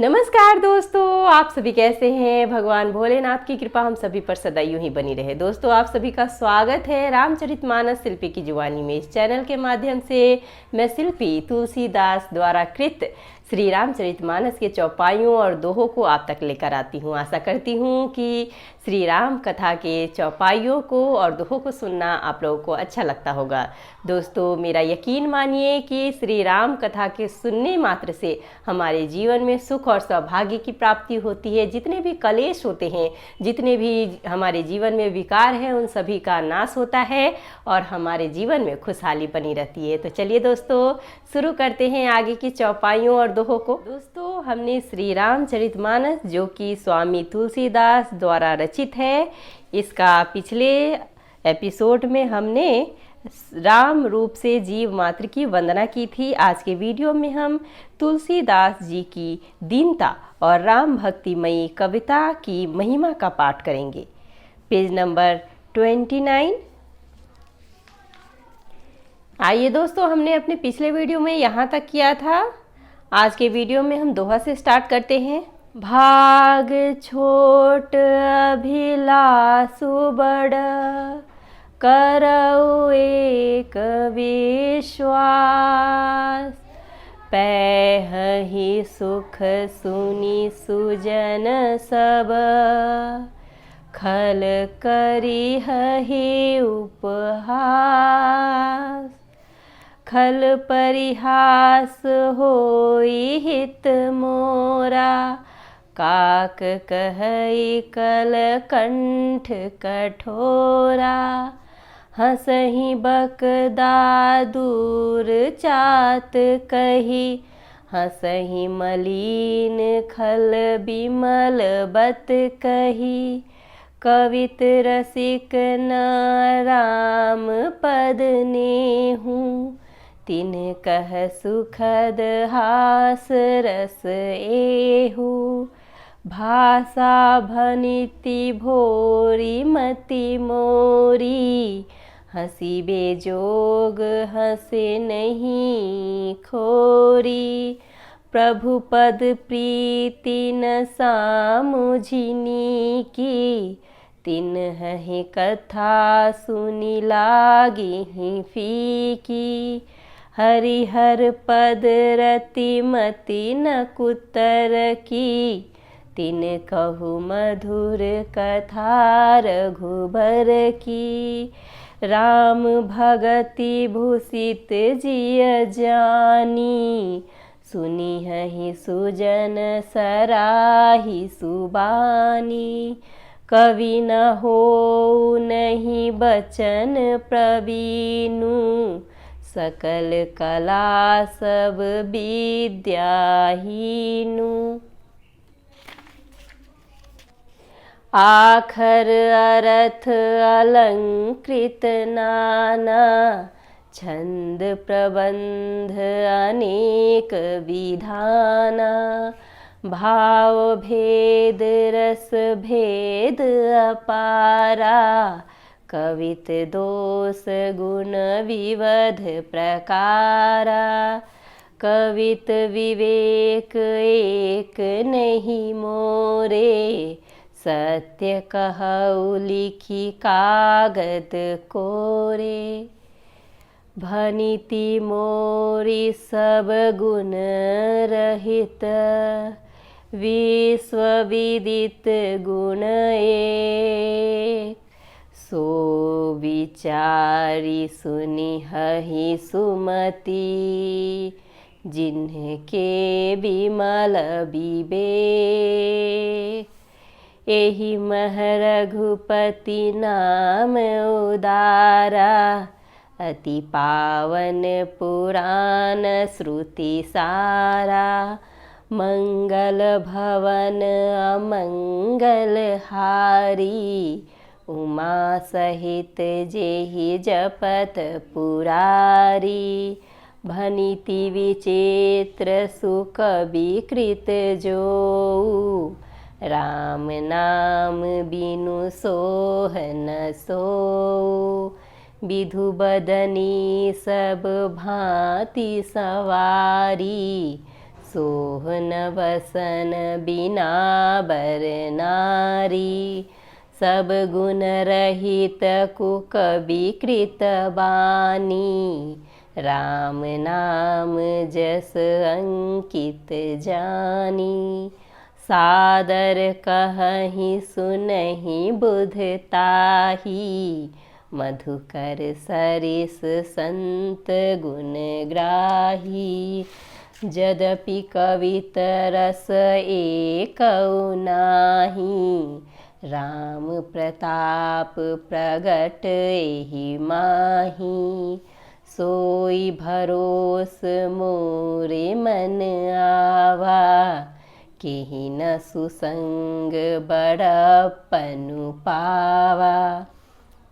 नमस्कार दोस्तों, आप सभी कैसे हैं। भगवान भोलेनाथ की कृपा हम सभी पर सदा यूं ही बनी रहे। दोस्तों, आप सभी का स्वागत है रामचरितमानस शिल्पी की जुबानी में। इस चैनल के माध्यम से मैं शिल्पी तुलसीदास द्वारा कृत श्री रामचरितमानस के चौपाइयों और दोहों को आप तक लेकर आती हूँ। आशा करती हूँ कि श्री राम कथा के चौपाइयों को और दोहों को सुनना आप लोगों को अच्छा लगता होगा। दोस्तों, मेरा यकीन मानिए कि श्री राम कथा के सुनने मात्र से हमारे जीवन में सुख और सौभाग्य की प्राप्ति होती है। जितने भी कलेश होते हैं, जितने भी हमारे जीवन में विकार हैं, उन सभी का नाश होता है और हमारे जीवन में खुशहाली बनी रहती है। तो चलिए दोस्तों, शुरू करते हैं आगे की चौपाइयों और दोहों को। दोस्तों, हमने श्री रामचरितमानस, जो कि स्वामी तुलसीदास द्वारा रचित है, इसका पिछले एपिसोड में हमने राम रूप से जीव मात्र की वंदना की थी। आज के वीडियो में हम तुलसीदास जी की दीनता और राम भक्तिमयी कविता की महिमा का पाठ करेंगे। Page number 29। आइए दोस्तों, हमने अपने पिछले वीडियो में यहाँ तक किया था। आज के वीडियो में हम दोहा से स्टार्ट करते हैं। भाग छोट अभिलाषु बड़, करऊ एक विश्वास। पैहि सुख सुनि सुजन सब, खल करिहि उपहास। खल परिहास होई हित मोरा, काक कहई कल कंठ कठोरा। हंसहि बकदा दूर चात कही, हंसहि मलिन खल बिमल बत कही। कवित रसिक न राम पद नेहूँ, तिन कह सुखद हास रस एहू। भाषा भनिति भोरी मति मोरी, हंसी बेजोग हंसे नहीं खोरी। प्रभु पद प्रीति न सामुझिनी की, तिन्हि कथा सुनि लागी फीकी। हरिहर पद रति मति न कुतर की, तिन कहु मधुर कथा रघुबर की। राम भगति भूषित जिय जानी, सुनिहि सुजन सराहि सुबानी। कवि न हो नहीं बचन प्रवीणु, सकल कला सब विद्याहीनु। आखर अर्थ अलंकृत नाना, छंद प्रबंध अनेक विधाना। भाव भेद रस भेद अपारा, कवित दोष गुण विविध प्रकारा। कवित विवेक एक नहीं मोरे, सत्य कहऊ लिखी कागद कोरे। भनिति मोरी सब गुण रहित, विश्व विदित गुण एक। सो विचारी सुनिहि सुमति, जिन्हके विमल विवेक। एहि मह रघुपति नाम उदारा, अति पावन पुराण श्रुति सारा। मंगल भवन अमंगल हारी, उमा सहित जेहि जपत पुरारी। भनिति विचित्र सुख विकृत जो, राम नाम बिनु सोह न सो। विधु बदनी सब भांति सवारी, सोहन वसन बिना बर नारी, सब गुण रहित कुक विकृत बानी, राम नाम जस अंकित जानी, सादर कहहि सुनहि बुधताही, मधुकर सरिस संत गुण ग्राही, यद्यपि कवित रस एकौ नाही, राम प्रताप प्रगट एहि माही, सोई भरोस मोरे मन आवा, केहि न सुसंग बड़प्पनु पावा,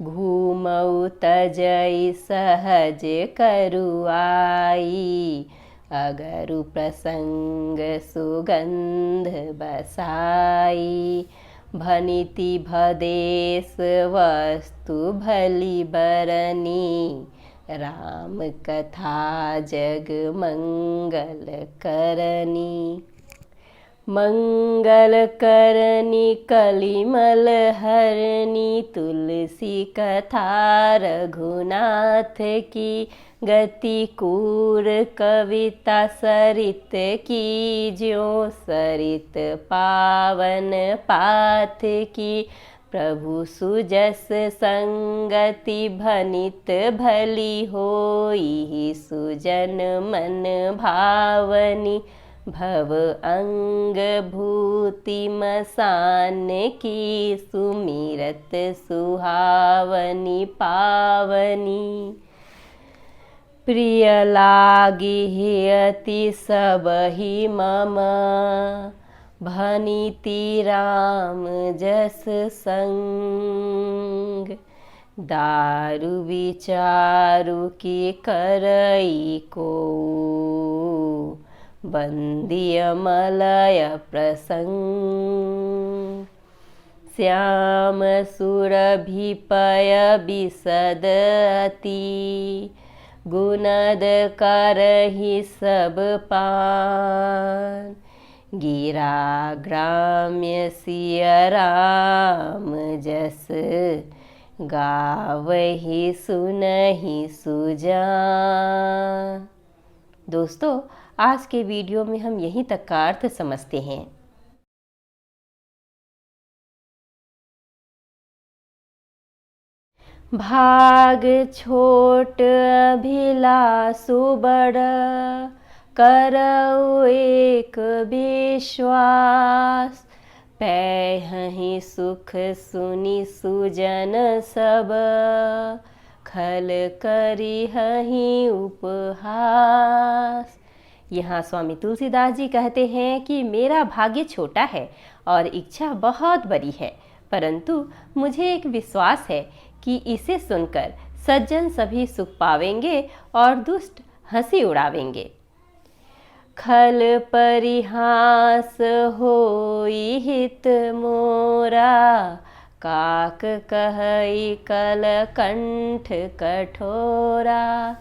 घूमऊ तजई सहज करुआई, अगरु प्रसंग सुगंध बसाई, भनिति भदेश वस्तु भली बरनी, राम कथा जग मंगल करनी, मंगल करनी कलिमल हरनी, तुलसी कथा रघुनाथ की, गति कूर कविता सरित की, ज्यों सरित पावन पाथ की, प्रभु सुजस संगति भनित भली होई, सुजन मन भावनी, भव अंग भूति मसान की, सुमिरत सुहावनी पावनी, प्रिय लागी अति सबहि मम, भनिति राम जस संग, दारु विचारु की करई को, बंदिय मलय प्रसंग, श्याम सुरभिपय बिसद अति, गुणद करहि सब पान, गिरा ग्राम्य सिय राम जस, गावहि सुनहि सुजान। दोस्तों, आज के वीडियो में हम यहीं तक का अर्थ समझते हैं। भाग छोट अभिलाषु बड़, करऊ एक विश्वास, पैहि सुख सुनि सुजन सब, खल करिहहि उपहास। यहाँ स्वामी तुलसीदास जी कहते हैं कि मेरा भाग्य छोटा है और इच्छा बहुत बड़ी है, परंतु मुझे एक विश्वास है कि इसे सुनकर सज्जन सभी सुख पावेंगे और दुष्ट हंसी उड़ावेंगे। खल परिहास होई हित मोरा, काक कहई कल कंठ कठोरा,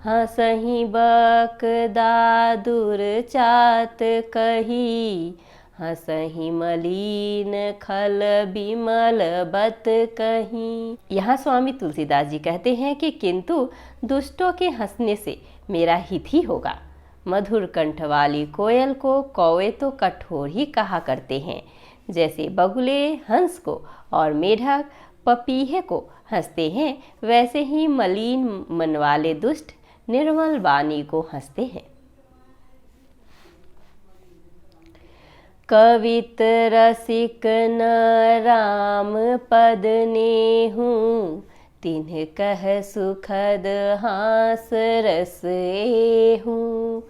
हंसहि बक दादुर चात कही, हंसहि मलीन खल बिमल बत कहीं। यहाँ स्वामी तुलसीदास जी कहते हैं कि किंतु दुष्टों के हंसने से मेरा हित ही होगा। मधुर कंठ वाली कोयल को कौवे तो कठोर ही कहा करते हैं, जैसे बगुले हंस को और मेढक पपीहे को हंसते हैं, वैसे ही मलिन मन वाले दुष्ट निर्मल वाणी को हंसते हैं। कवित रसिक न राम पद नेहु, तिन्ह कह सुखद हास रस एहु,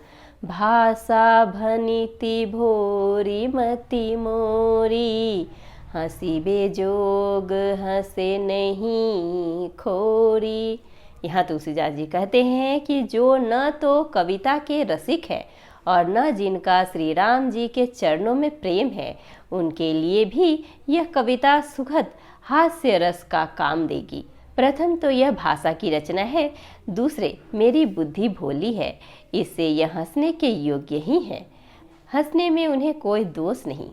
भाषा भनिति भोरी मति मोरी, हंसी बेजोग हंसे नहीं खोरी। यहाँ तुलसीदास जी कहते हैं कि जो न तो कविता के रसिक है और न जिनका श्री राम जी के चरणों में प्रेम है, उनके लिए भी यह कविता सुखद हास्य रस का काम देगी। प्रथम तो यह भाषा की रचना है, दूसरे मेरी बुद्धि भोली है, इससे यह हंसने के योग्य ही है। हंसने में उन्हें कोई दोष नहीं।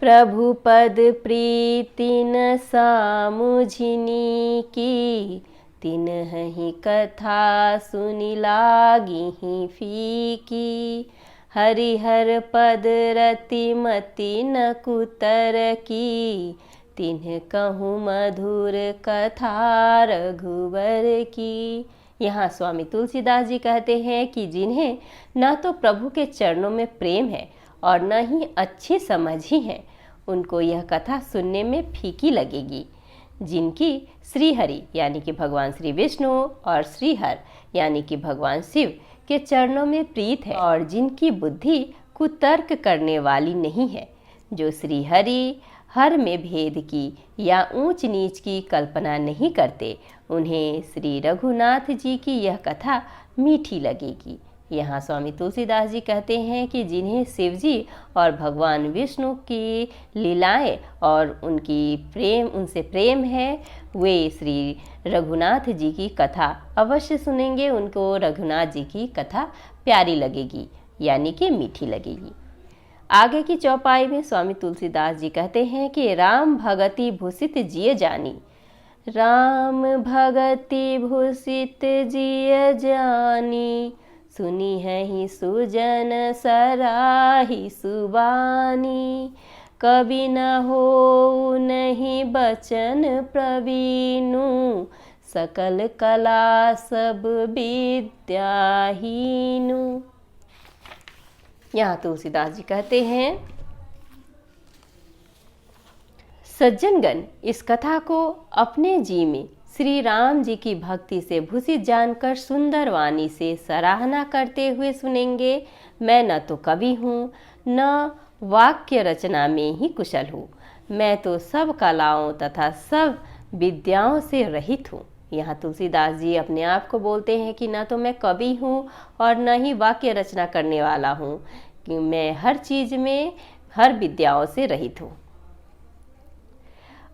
प्रभु पद प्रीति न सामुझिनी की, तिन्हि कथा सुनि लागी ही फीकी। हरिहर पद रति मति न कुतर की, तिन्ह कहूँ मधुर कथा रघुवर की। यहाँ स्वामी तुलसीदास जी कहते हैं कि जिन्हें न तो प्रभु के चरणों में प्रेम है और न ही अच्छी समझ ही है, उनको यह कथा सुनने में फीकी लगेगी। जिनकी श्रीहरि यानी कि भगवान श्री विष्णु और श्रीहर यानी कि भगवान शिव के चरणों में प्रीत है और जिनकी बुद्धि कुतर्क करने वाली नहीं है, जो श्रीहरि हर में भेद की या ऊंच नीच की कल्पना नहीं करते, उन्हें श्री रघुनाथ जी की यह कथा मीठी लगेगी। यहाँ स्वामी तुलसीदास जी कहते हैं कि जिन्हें शिव जी और भगवान विष्णु की लीलाएं और उनसे प्रेम है, वे श्री रघुनाथ जी की कथा अवश्य सुनेंगे। उनको रघुनाथ जी की कथा प्यारी लगेगी यानी कि मीठी लगेगी। आगे की चौपाई में स्वामी तुलसीदास जी कहते हैं कि राम भगति भूषित जिय जानी, राम भगति भूषित जिय जानी, सुनी है ही सुजन सराही सुबानी, कभी न हो नहीं बचन प्रवीणु, सकल कला सब विद्याहीनु। यहाँ तुलसीदास जी कहते हैं, सज्जनगण इस कथा को अपने जी में श्री राम जी की भक्ति से भूषित जानकर सुंदर वाणी से सराहना करते हुए सुनेंगे। मैं न तो कवि हूँ न वाक्य रचना में ही कुशल हूँ, मैं तो सब कलाओं तथा सब विद्याओं से रहित हूँ। यहाँ तुलसीदास जी अपने आप को बोलते हैं कि न तो मैं कवि हूँ और न ही वाक्य रचना करने वाला हूँ, कि मैं हर चीज़ में हर विद्याओं से रहित हूँ।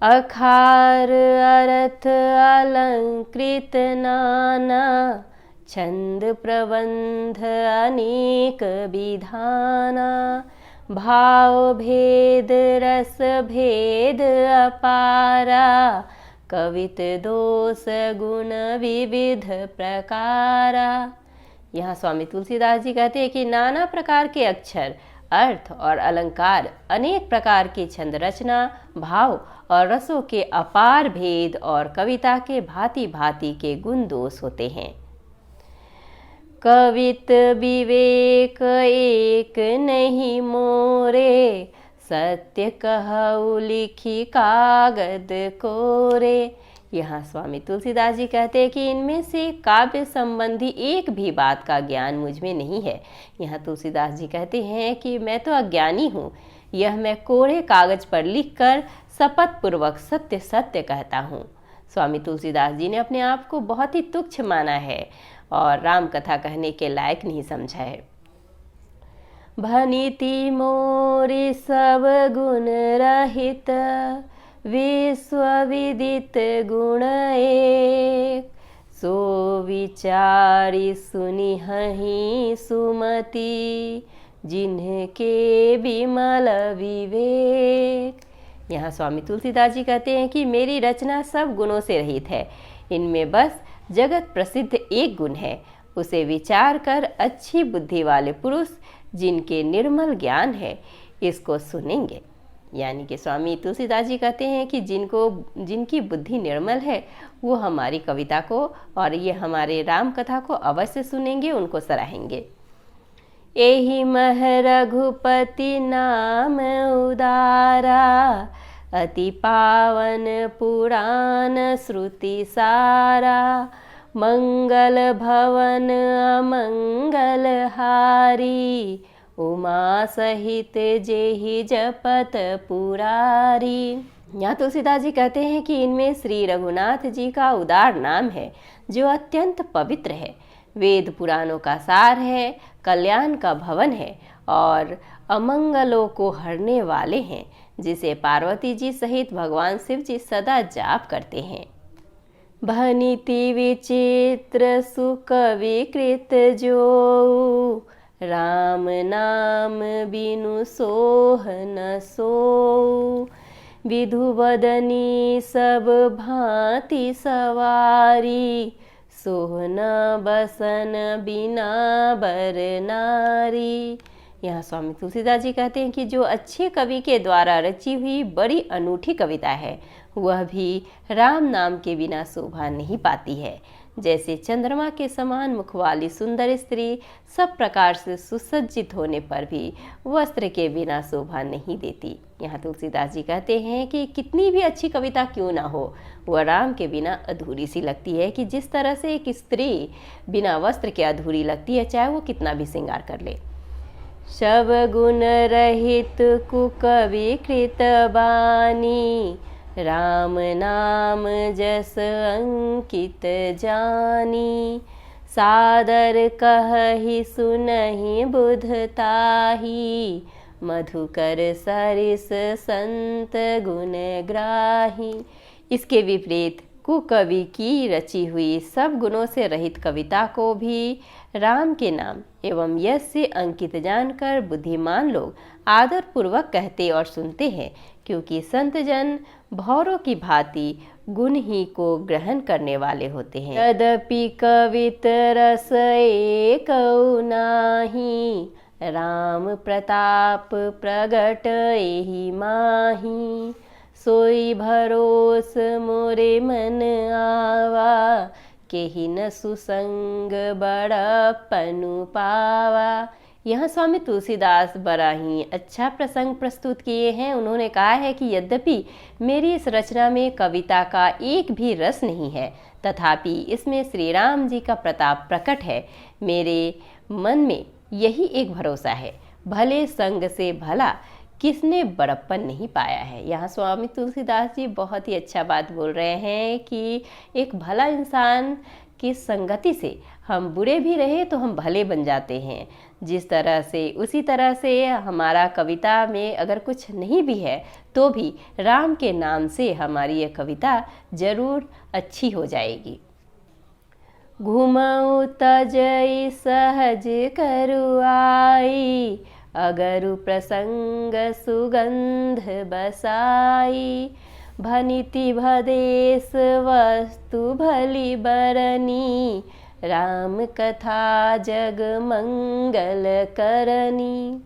अखार अर्थ अलंकृत नाना, छंद प्रबंध अनेक विधाना, भाव भेद रस भेद अपारा, कवित दोष गुण विविध प्रकारा। यहाँ स्वामी तुलसीदास जी कहते हैं कि नाना प्रकार के अक्षर, अर्थ और अलंकार, अनेक प्रकार की छंद रचना, भाव और रसों के अपार भेद और कविता के भांति भांति के गुण दोष होते हैं। कवित विवेक एक नहीं मोरे, सत्य कहु लिखी कागद कोरे। यहाँ स्वामी तुलसीदास जी कहते हैं कि इनमें से काव्य संबंधी एक भी बात का ज्ञान मुझ में नहीं है। यहाँ तुलसीदास जी कहते हैं कि मैं तो अज्ञानी हूँ, यह मैं कोरे कागज पर लिखकर शपथ पूर्वक सत्य सत्य कहता हूँ। स्वामी तुलसीदास जी ने अपने आप को बहुत ही तुच्छ माना है और राम कथा कहने के लायक नहीं समझा है। भनिति मोरि सब गुण रहित, विश्व विदित गुण एक, सो विचारी सुनि हहि सुमति, जिन्हके विमल विवेक। यहाँ स्वामी तुलसीदास जी कहते हैं कि मेरी रचना सब गुणों से रहित है, इनमें बस जगत प्रसिद्ध एक गुण है, उसे विचार कर अच्छी बुद्धि वाले पुरुष जिनके निर्मल ज्ञान है इसको सुनेंगे। यानी कि स्वामी तुलसीदास जी कहते हैं कि जिनकी बुद्धि निर्मल है वो हमारी कविता को और ये हमारे राम कथा को अवश्य सुनेंगे, उनको सराहेंगे। एहि मह रघुपति नाम उदारा, अति पावन पुराण श्रुति सारा, मंगल भवन अमंगल हारी, उमा सहित जेहि जपत पुरारी। यहाँ तुलसीदास जी कहते हैं कि इनमें श्री रघुनाथ जी का उदार नाम है जो अत्यंत पवित्र है, वेद पुराणों का सार है, कल्याण का भवन है और अमंगलों को हरने वाले हैं, जिसे पार्वती जी सहित भगवान शिव जी सदा जाप करते हैं। भनिति विचित्र सुख विकृत जो, राम नाम बिनु सोह न सोऊ। विधु बदनी सब भांति सवारी, सोहना बसन बिना बर नारी। यहाँ स्वामी तुलसीदास जी कहते हैं कि जो अच्छे कवि के द्वारा रची हुई बड़ी अनूठी कविता है, वह भी राम नाम के बिना शोभा नहीं पाती है। जैसे चंद्रमा के समान मुख वाली सुंदर स्त्री सब प्रकार से सुसज्जित होने पर भी वस्त्र के बिना शोभा नहीं देती। यहाँ तुलसीदास जी कहते हैं कि कितनी भी अच्छी कविता क्यों ना हो, वह राम के बिना अधूरी सी लगती है, कि जिस तरह से एक स्त्री बिना वस्त्र के अधूरी लगती है, चाहे वो कितना भी श्रृंगार कर ले। शब गुण रहित कुकवि कृत बानी, राम नाम जस अंकित जानी। सादर कहहि सुनहि बुधताही, मधुकर सरिस संत गुण ग्राही। इसके विपरीत कुकवि की रची हुई सब गुणों से रहित कविता को भी राम के नाम एवं यश से अंकित जानकर बुद्धिमान लोग आदर पूर्वक कहते और सुनते हैं, क्योंकि संत जन भौरों की भांति गुण ही को ग्रहण करने वाले होते हैं। यद्यपि कवित रस एकौ नाही, राम प्रताप प्रगट एहि माही। सोई भरोस मोरे मन आवा, केहि न सुसंग बड़प्पनु पावा। यहाँ स्वामी तुलसीदास बड़ा ही अच्छा प्रसंग प्रस्तुत किए हैं। उन्होंने कहा है कि यद्यपि मेरी इस रचना में कविता का एक भी रस नहीं है, तथापि इसमें श्री राम जी का प्रताप प्रकट है। मेरे मन में यही एक भरोसा है, भले संग से भला किसने बड़प्पन नहीं पाया है। यहाँ स्वामी तुलसीदास जी बहुत ही अच्छा बात बोल रहे हैं कि एक भला इंसान की संगति से हम बुरे भी रहे तो हम भले बन जाते हैं। जिस तरह से उसी तरह से हमारा कविता में अगर कुछ नहीं भी है तो भी राम के नाम से हमारी यह कविता जरूर अच्छी हो जाएगी। घुमऊ तजई सहज करुआई, अगरु प्रसंग सुगंध बसाई। भनिति भदेश वस्तु भली बरनी, राम कथा जग मंगल करनी।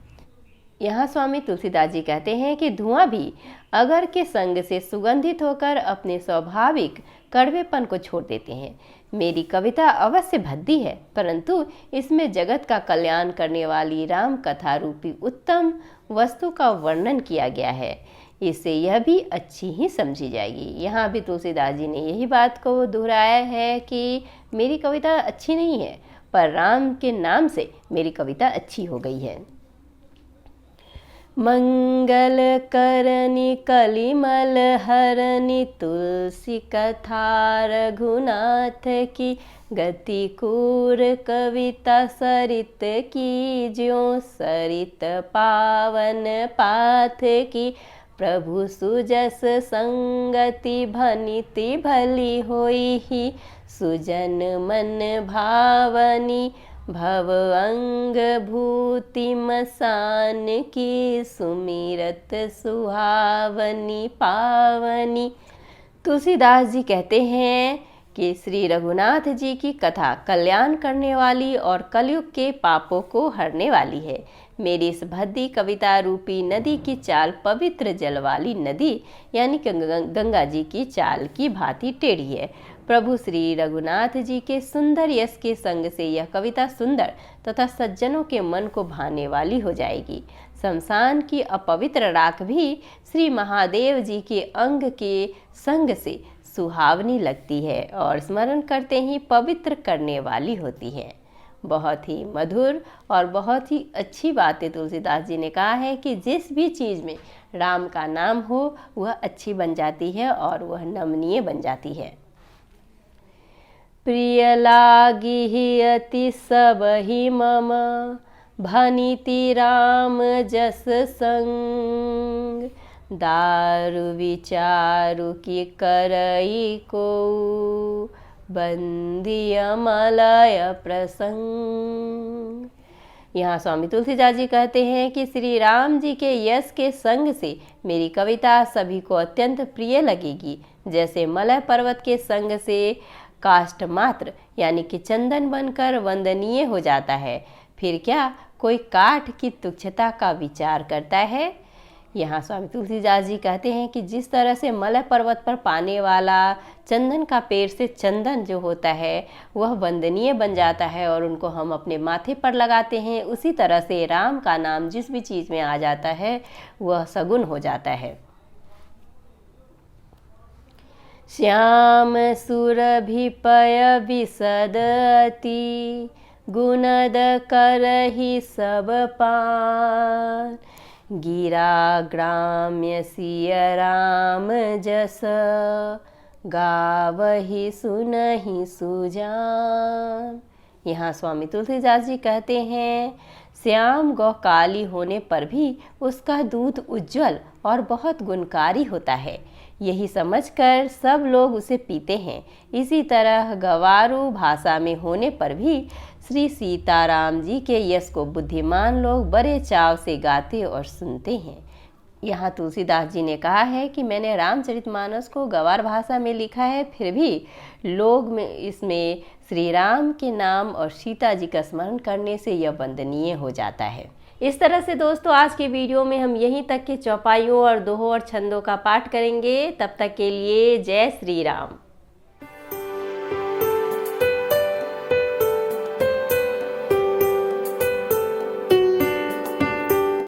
यहाँ स्वामी तुलसीदास जी कहते हैं कि धुआं भी अगर के संग से सुगंधित होकर अपने स्वाभाविक कड़वेपन को छोड़ देते हैं। मेरी कविता अवश्य भद्दी है, परंतु इसमें जगत का कल्याण करने वाली राम कथा रूपी उत्तम वस्तु का वर्णन किया गया है। इससे यह भी अच्छी ही समझी जाएगी। यहाँ भी तुलसीदास जी ने यही बात को दोहराया है कि मेरी कविता अच्छी नहीं है, पर राम के नाम से मेरी कविता अच्छी हो गई है। मंगल करनी कलिमल हरनी, तुलसी कथा रघुनाथ की। गति कूर कविता सरित की, ज्यों सरित पावन पाथ की। प्रभु सुजस संगति भनिति भली होई ही, सुजन मन भावनी। भव अंग भूति मसान की, सुमिरत सुहावनी पावनी। तुलसीदास जी कहते हैं कि श्री रघुनाथ जी की कथा कल्याण करने वाली और कलयुग के पापों को हरने वाली है। मेरी इस भद्दी कविता रूपी नदी की चाल पवित्र जल वाली नदी यानी गंगा जी की चाल की भांति टेढ़ी है। प्रभु श्री रघुनाथ जी के सुंदर यश के संग से यह कविता सुंदर तथा सज्जनों के मन को भाने वाली हो जाएगी। शमशान की अपवित्र राख भी श्री महादेव जी के अंग के संग से सुहावनी लगती है और स्मरण करते ही पवित्र करने वाली होती है। बहुत ही मधुर और बहुत ही अच्छी बातें तुलसीदास जी ने कहा है कि जिस भी चीज़ में राम का नाम हो वह अच्छी बन जाती है और वह नमनीय बन जाती है। प्रिय लागी अति सब ही मम, भनिति राम जस संग। दारु विचारु की करई को बंदी अमलय प्रसंग। यहाँ स्वामी तुलसीदास जी कहते हैं कि श्री राम जी के यश के संग से मेरी कविता सभी को अत्यंत प्रिय लगेगी। जैसे मलय पर्वत के संग से काष्ठ मात्र यानी कि चंदन बनकर वंदनीय हो जाता है, फिर क्या कोई काठ की तुच्छता का विचार करता है। यहाँ स्वामी तुलसीदास जी कहते हैं कि जिस तरह से मलय पर्वत पर पाने वाला चंदन का पेड़ से चंदन जो होता है वह वंदनीय बन जाता है और उनको हम अपने माथे पर लगाते हैं, उसी तरह से राम का नाम जिस भी चीज़ में आ जाता है वह सगुन हो जाता है। श्याम सुरभिपय विशदति गुणद करहि सब पान गिरा ग्राम्य सिय राम जस गावहि सुनहि सुजान। यहाँ स्वामी तुलसीदास जी कहते हैं श्याम गौ काली होने पर भी उसका दूध उज्जवल और बहुत गुणकारी होता है, यही समझकर सब लोग उसे पीते हैं। इसी तरह गवारू भाषा में होने पर भी श्री सीताराम जी के यश को बुद्धिमान लोग बड़े चाव से गाते और सुनते हैं। यहाँ तुलसीदास जी ने कहा है कि मैंने रामचरितमानस को गवार भाषा में लिखा है, फिर भी लोग में इसमें श्री राम के नाम और सीता जी का स्मरण करने से यह वंदनीय हो जाता है। इस तरह से दोस्तों आज के वीडियो में हम यहीं तक के चौपाइयों और दोहों और छंदों का पाठ करेंगे। तब तक के लिए जय श्री राम।